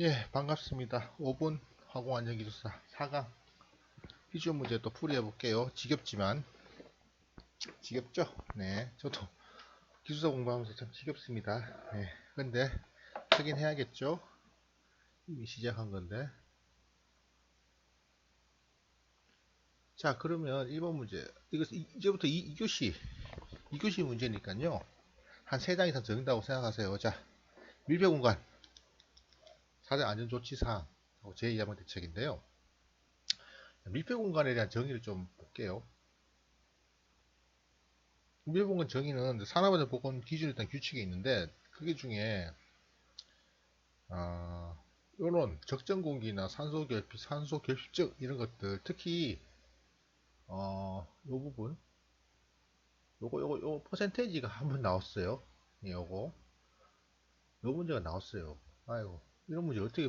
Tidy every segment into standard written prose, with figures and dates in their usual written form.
예, 반갑습니다. 5분 화공안전기술사 4강 기출 문제 또 풀이해 볼게요. 지겹지만 지겹죠? 네, 저도 기술사 공부하면서 참 지겹습니다. 네, 근데 하긴 해야겠죠? 이미 시작한 건데. 자, 그러면 1번 문제. 이거 이제부터 2교시 문제니까요. 한 3장 이상 적는다고 생각하세요. 자, 밀폐 공간 4대 안전조치사항 제2야방 대책인데요. 밀폐 공간에 대한 정의를 좀 볼게요. 밀폐공간 정의는 산업안전보건 기준에 따른 규칙이 있는데 그게 중에 요런 적정 공기나 산소 결핍증 이런 것들 특히 요 부분 요거 퍼센테이지가 한번 나왔어요. 예, 요거 요 문제가 나왔어요. 아이고 이런 문제 어떻게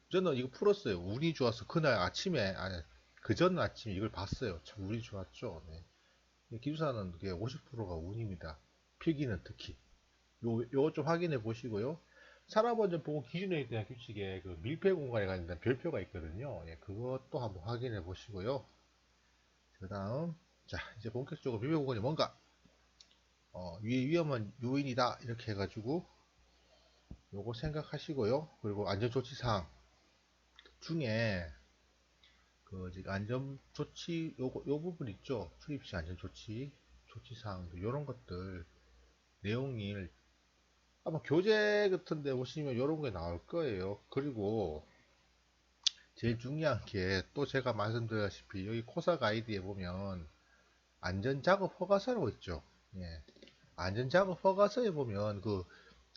저는 이거 풀었어요. 운이 좋아서 그날 아침에 아니 그 전 아침에 이걸 봤어요. 참 운이 좋았죠. 네. 기술사는 그게 50%가 운입니다. 필기는 특히 요거 좀 확인해 보시고요. 산업안전보건 기준에 대한 규칙에 그 밀폐 공간에 관련된 별표가 있거든요. 예, 그것도 한번 확인해 보시고요. 그 다음, 자, 이제 본격적으로 밀폐 공간이 뭔가, 위험한 요인이다. 이렇게 해가지고, 요거 생각하시고요. 그리고 안전조치사항 중에, 지금 안전조치, 요 부분 있죠. 출입시 안전조치, 조치사항들, 요런 것들, 내용을 아마 교재 같은 데 보시면 이런 게 나올 거예요. 그리고 제일 중요한 게 또 제가 말씀드렸다시피 여기 코사 가이드에 보면 안전작업 허가서라고 있죠. 예. 안전작업 허가서에 보면 그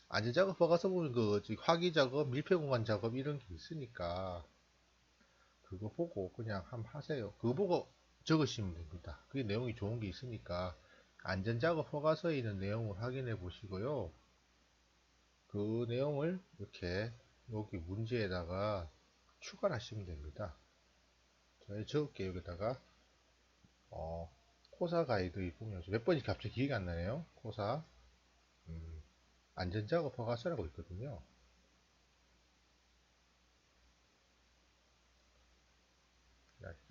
안전작업 허가서 보면 그 화기작업, 밀폐공간 작업 이런 게 있으니까 그거 보고 그냥 한번 하세요. 그거 보고 적으시면 됩니다. 그게 내용이 좋은 게 있으니까 안전작업 허가서에 있는 내용을 확인해 보시고요. 그 내용을 이렇게 여기 문제에다가 추가를 하시면 됩니다. 자, 적을게요. 여기다가 코사 가이드 보면 몇 번이 갑자기 기억이 안 나네요. 코사 안전작업 허가서라고 있거든요.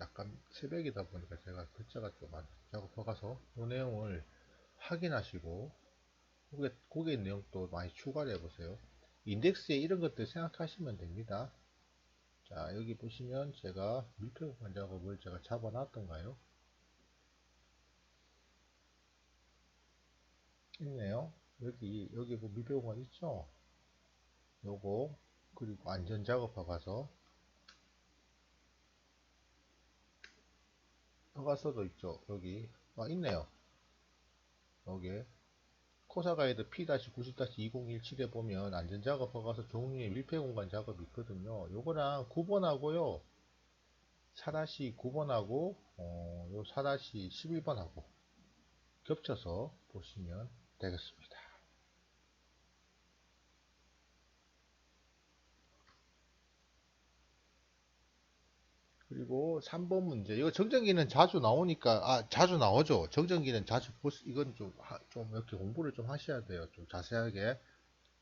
약간 새벽이다 보니까 제가 글자가 좀 작업 허가서 이 내용을 확인하시고 거기에 내용도 많이 추가를 해보세요. 인덱스에 이런 것들 생각하시면 됩니다. 자, 여기 보시면 제가 밀폐공간 작업을 제가 잡아놨던가요? 있네요. 여기 뭐 밀폐공간 있죠? 요거, 그리고 안전작업 허가서도 있죠. 여기, 있네요. 여기, 코사 가이드 P-90-2017에 보면 안전작업 허가서 종류의 밀폐공간 작업이 있거든요. 요거랑 9번하고요. 4-9번하고, 요 4-11번하고 겹쳐서 보시면 되겠습니다. 그리고 3번 문제. 이거 정전기는 자주 나오니까, 자주 나오죠. 정전기는 자주 이건 좀 이렇게 공부를 좀 하셔야 돼요. 좀 자세하게.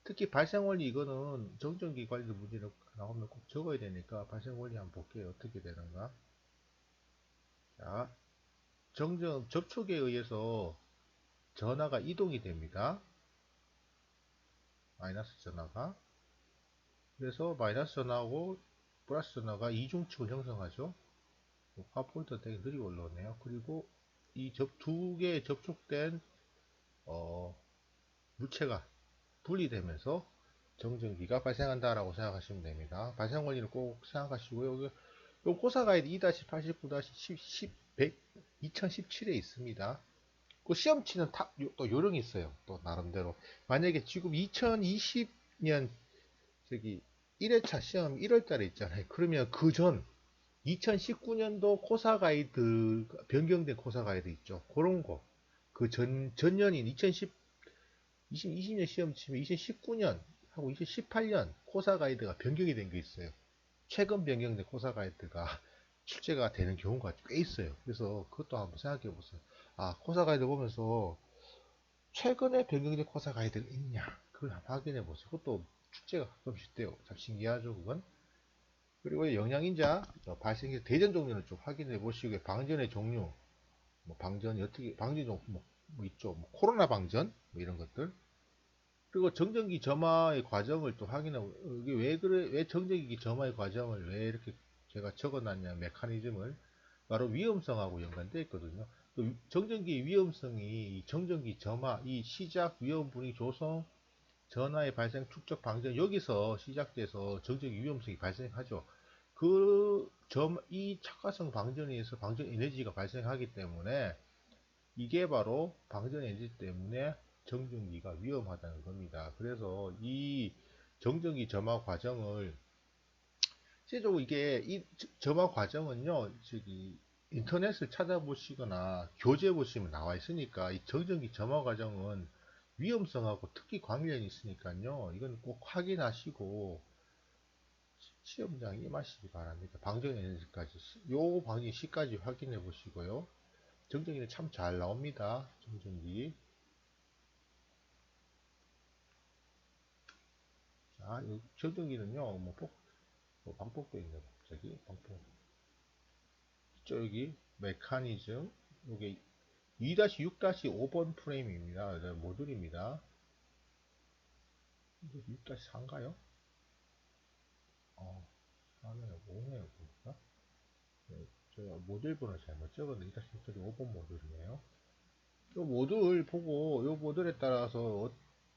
특히 발생 원리 이거는 정전기 관련 문제는 나오면 꼭 적어야 되니까 발생 원리 한번 볼게요. 어떻게 되는가. 자, 접촉에 의해서 전하가 이동이 됩니다. 마이너스 전하가. 그래서 마이너스 전하고 플러스 전하가 이중축을 형성하죠. 화폴터 되게 느리게 올라오네요. 그리고 이 두 개의 접촉된 물체가 분리되면서 정전기가 발생한다라고 생각하시면 됩니다. 발생 원리를 꼭 생각하시고요. 요 고사 가이드 2-89-10, 2017에 있습니다. 그 시험치는 또 요령이 있어요. 또 나름대로. 만약에 지금 2020년 저기 1회차 시험 1월달에 있잖아요. 그러면 그 전 2019년도 코사 가이드 변경된 코사 가이드 있죠. 그런 거. 그 전년인 2020년 시험 치면 2019년 하고 2018년 코사 가이드가 변경이 된 게 있어요. 최근 변경된 코사 가이드가 출제가 되는 경우가 꽤 있어요. 그래서 그것도 한번 생각해 보세요. 코사 가이드 보면서 최근에 변경된 코사 가이드가 있냐? 그걸 한번 확인해 보세요. 그것도 축제가 가끔씩 돼요. 참 신기하죠, 그건. 그리고 영양인자 발생의 대전 종류는 좀 확인해 보시고, 방전의 종류, 뭐 방전이 어떻게, 방전 종류 뭐 있죠. 뭐 코로나 방전, 뭐 이런 것들. 그리고 정전기 점화의 과정을 또 확인하고, 이게 왜 그래, 왜 정전기 점화의 과정을 왜 이렇게 제가 적어놨냐, 메커니즘을. 바로 위험성하고 연관되어 있거든요. 또 정전기의 위험성이 정전기 점화, 이 시작, 위험 분위 조성, 전하의 발생, 축적, 방전, 여기서 시작돼서 정전기 위험성이 발생하죠. 이 착화성 방전에 의해서 방전 에너지가 발생하기 때문에 이게 바로 방전 에너지 때문에 정전기가 위험하다는 겁니다. 그래서 이 정전기 점화 과정을 실제적으로 이게 이 점화 과정은요, 저기 인터넷을 찾아보시거나 교재 보시면 나와 있으니까 이 정전기 점화 과정은 위험성하고 특히 관련이 있으니까요. 이건 꼭 확인하시고 시험장에 임하시기 바랍니다. 방전 에너지까지 요 방전 시까지 확인해 보시고요. 정전기는 참 잘 나옵니다. 정전기. 자, 이 정전기는요, 뭐 방폭도 있네, 갑자기. 방폭. 저기, 메커니즘. 이게 2-6-5번 프레임입니다. 모듈입니다. 6-4인가요? 4네요, 5네요, 보니까. 네, 제가 모듈 번호 잘못 적었는데, 2-6-5번 모듈이네요. 요 모듈 보고, 요 모듈에 따라서,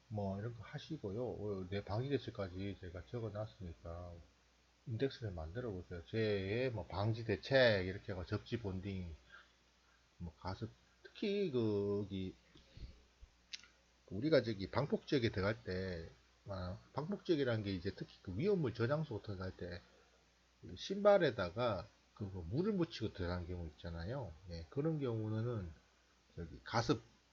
뭐, 이런 거 하시고요. 내 방위 대책까지 제가 적어 놨으니까, 인덱스를 만들어 보세요. 제 뭐 방지 대책 이렇게 하고 접지 본딩 뭐 가서 특히 거기 우리가 저기 방폭 지역에 들어갈 때 방폭 지역이라는 게 이제 특히 그 위험물 저장소 들어갈 때 신발에다가 그뭐 물을 묻히고 들어가는 경우 있잖아요. 네, 그런 경우는 저기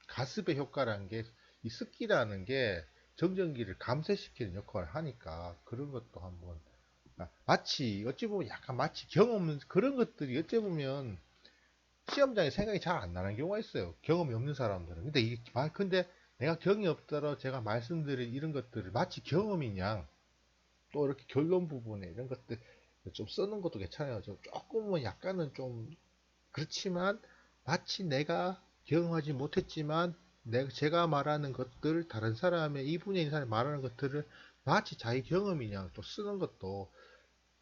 가습의 효과라는 게 이 습기라는 게 정전기를 감쇄시키는 역할을 하니까 그런 것도 한번 마치 어찌 보면 약간 마치 경험 그런 것들이 어찌 보면 시험장에 생각이 잘 안 나는 경우가 있어요. 경험이 없는 사람들은. 근데 내가 경험이 없더라 제가 말씀드린 이런 것들을 마치 경험이냐 또 이렇게 결론 부분에 이런 것들 좀 쓰는 것도 괜찮아요. 조금은 약간은 좀 그렇지만 마치 내가 경험하지 못했지만 제가 말하는 것들 다른 사람의 이 분야에 있는 사람이 말하는 것들을 마치 자기 경험이냐 또 쓰는 것도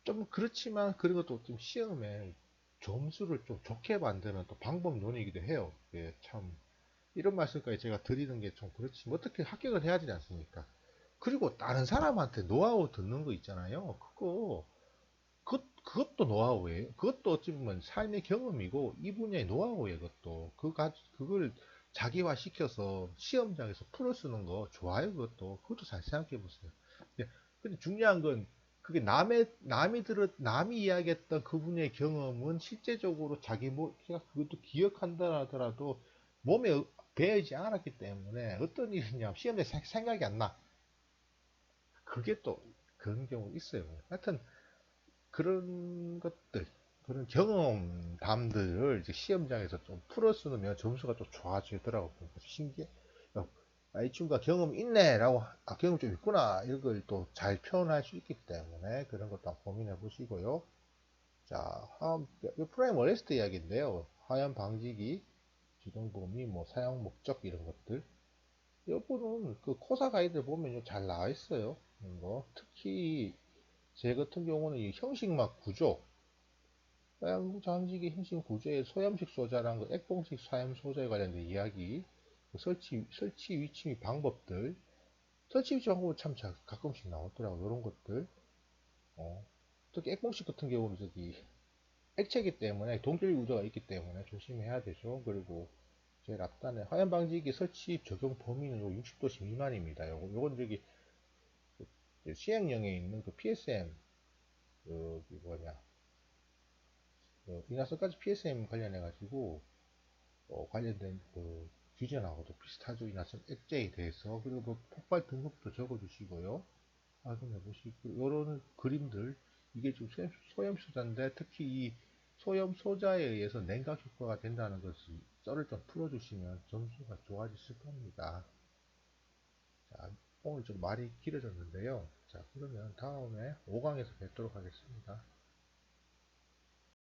좀 그렇지만 그런 것도 좀 시험에 점수를 좀 좋게 만드는 또 방법론이기도 해요. 예, 참 이런 말씀까지 제가 드리는 게 좀 그렇지 뭐 어떻게 합격을 해야 되지 않습니까? 그리고 다른 사람한테 노하우 듣는 거 있잖아요. 그것도 노하우예요. 그것도 어찌 보면 삶의 경험이고 이 분야의 노하우예요. 그걸 자기화 시켜서 시험장에서 풀어 쓰는 거 좋아요. 그것도 잘 생각해 보세요. 근데 중요한 건 그게 남이 이야기했던 그분의 경험은 실제적으로 제가 그것도 기억한다 하더라도 몸에 배이지 않았기 때문에 어떤 일이냐 시험에 생각이 안 나. 그게 또 그런 경우 있어요. 하여튼 그런 것들, 그런 경험담들을 이제 시험장에서 좀 풀어 쓰면 점수가 또 좋아지더라고요. 신기해. 이 친구가 경험 있네라고, 경험 좀 있구나. 이걸 또 잘 표현할 수 있기 때문에 그런 것도 한번 고민해 보시고요. 자, 프라임 어레스트 이야기인데요. 화염 방지기, 주동 범위, 뭐 사용 목적 이런 것들. 이거는 그 코사 가이드 보면 잘 나와 있어요. 이런 거. 특히 제 같은 경우는 이 형식막 구조, 사양장식의 형식 구조의 소염식 소자라는 거, 액봉식 사염 소자에 관련된 이야기, 그 설치 위치 및 방법들, 설치 위치 방법은 참 가끔씩 나오더라고, 이런 것들. 특히 액봉식 같은 경우는 액체이기 때문에 동결 우려가 있기 때문에 조심해야 되죠. 그리고 제일 앞단에 화염 방지기 설치 적용 범위는 60도씨 미만입니다. 요건 시행령에 있는 그 PSM, 뭐냐, 이나선까지 PSM 관련해가지고, 관련된 그 규정하고도 비슷하죠. 이나선 액제에 대해서. 그리고 뭐 폭발 등급도 적어주시고요. 확인해 보시고, 요런 그림들, 이게 좀 소염 소자인데, 특히 이 소염 소자에 의해서 냉각 효과가 된다는 것을 썰을 좀 풀어주시면 점수가 좋아지실 겁니다. 자, 오늘 좀 말이 길어졌는데요. 자, 그러면 다음에 5강에서 뵙도록 하겠습니다.